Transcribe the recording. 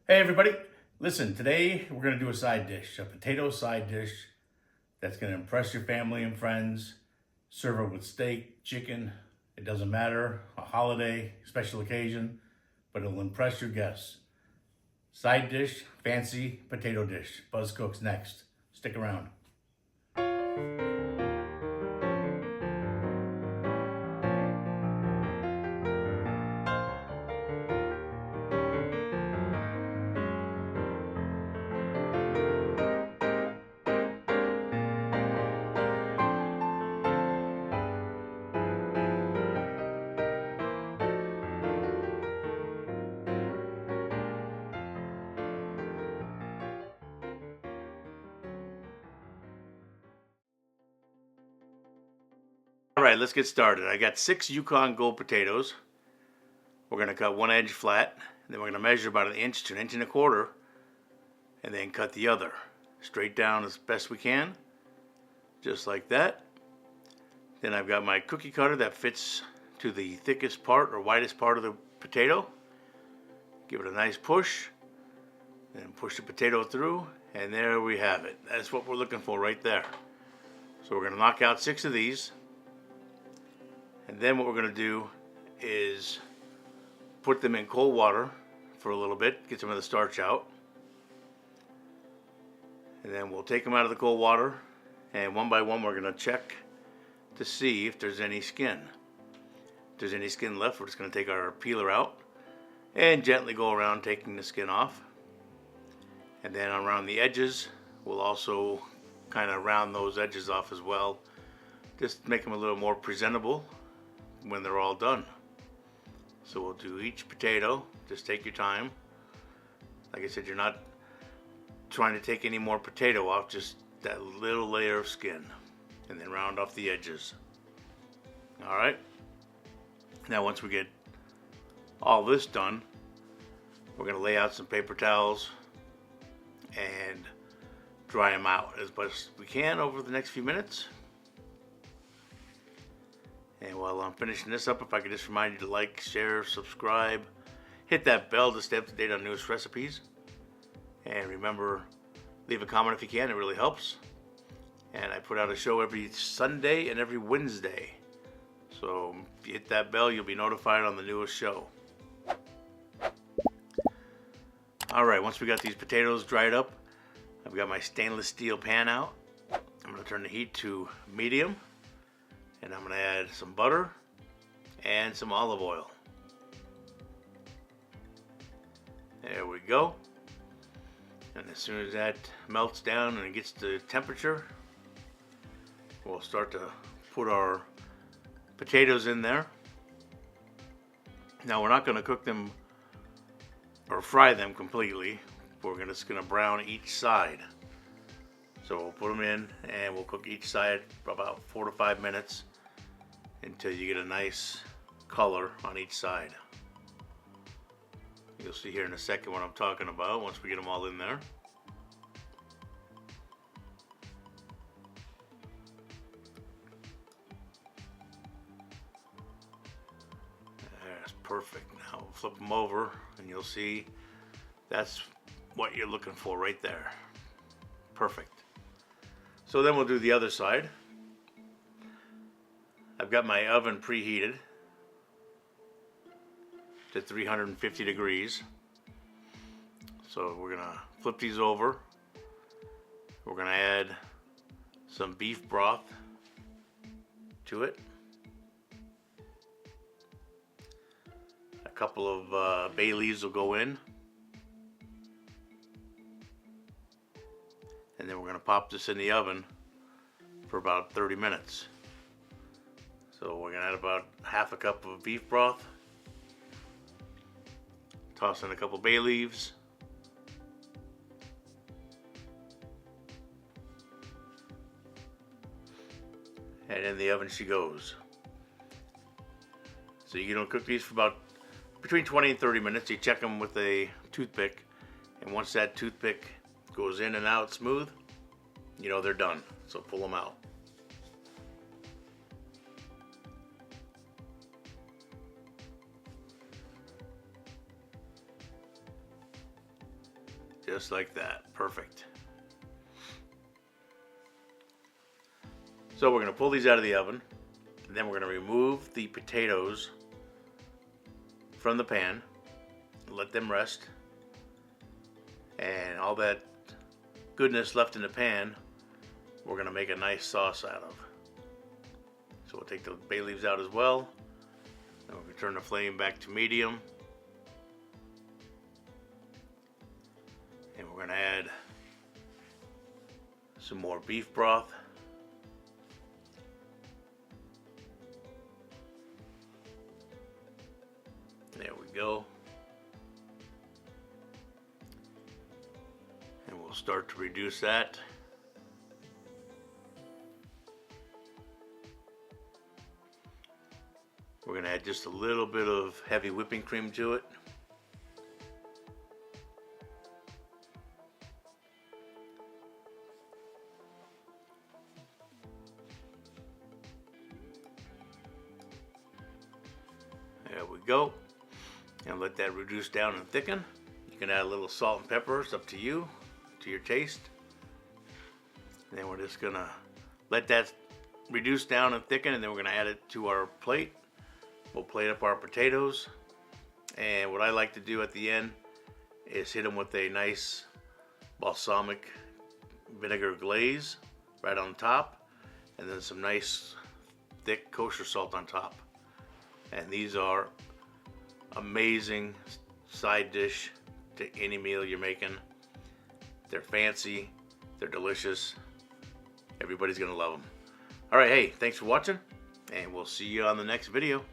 Hey everybody, listen, today we're going to do a side dish, a potato side dish that's going to impress your family and friends. Serve it with steak, chicken, it doesn't matter, a holiday, special occasion, but it'll impress your guests. Side dish, fancy potato dish. Buzz Cooks next. Stick around. All right, let's get started. I got 6 Yukon Gold potatoes. We're going to cut one edge flat, then we're going to measure about an inch to an inch and a quarter, and then cut the other straight down as best we can, just like that. Then I've got my cookie cutter that fits to the thickest part or widest part of the potato. Give it a nice push, then push the potato through, and there we have it. That's what we're looking for right there. So we're going to knock out 6 of these, and then what we're going to do is put them in cold water for a little bit, get some of the starch out, and then we'll take them out of the cold water, and one by one we're going to check to see if there's any skin. If there's any skin left, we're just going to take our peeler out and gently go around taking the skin off. And then around the edges, we'll also kind of round those edges off as well, just make them a little more presentable when they're all done. So we'll do each potato, just take your time. Like I said, you're not trying to take any more potato off, just that little layer of skin, and then round off the edges. All right. Now once we get all this done, we're going to lay out some paper towels and dry them out as much as we can over the next few minutes. And while I'm finishing this up, if I could just remind you to like, share, subscribe, hit that bell to stay up to date on newest recipes. And remember, leave a comment if you can, it really helps. And I put out a show every Sunday and every Wednesday. So if you hit that bell, you'll be notified on the newest show. All right, once we got these potatoes dried up, I've got my stainless steel pan out. I'm going to turn the heat to medium, and I'm going to add some butter and some olive oil. There we go. And as soon as that melts down and it gets to temperature, we'll start to put our potatoes in there. Now we're not going to cook them or fry them completely. We're just going to brown each side. So we'll put them in and we'll cook each side for about 4 to 5 minutes until you get a nice color on each side. You'll see here in a second what I'm talking about once we get them all in there. That's perfect. Now we'll flip them over and you'll see that's what you're looking for right there. Perfect. So then we'll do the other side. I've got my oven preheated to 350 degrees. So we're gonna flip these over. We're gonna add some beef broth to it. A couple of bay leaves will go in. And then we're gonna pop this in the oven for about 30 minutes. So we're gonna add about half a cup of beef broth. Toss in a couple bay leaves. And in the oven she goes. So you don't cook these for about between 20 and 30 minutes. You check them with a toothpick. And once that toothpick goes in and out smooth, you know they're done. So pull them out. Just like that. Perfect. So we're going to pull these out of the oven, and then we're going to remove the potatoes from the pan, let them rest, and all that goodness left in the pan we're going to make a nice sauce out of. So we'll take the bay leaves out as well, and we're going to turn the flame back to medium, and we're going to add some more beef broth. There we go. And we'll start to reduce that. We're going to add just a little bit of heavy whipping cream to it. There we go. And let that reduce down and thicken. You can add a little salt and pepper. It's up to you, to your taste. And then we're just going to let that reduce down and thicken, and then we're going to add it to our plate. We'll plate up our potatoes, and what I like to do at the end is hit them with a nice balsamic vinegar glaze right on top, and then some nice thick kosher salt on top. And these are amazing side dish to any meal you're making. They're fancy, they're delicious. Everybody's gonna love them. All right, hey, thanks for watching, and we'll see you on the next video.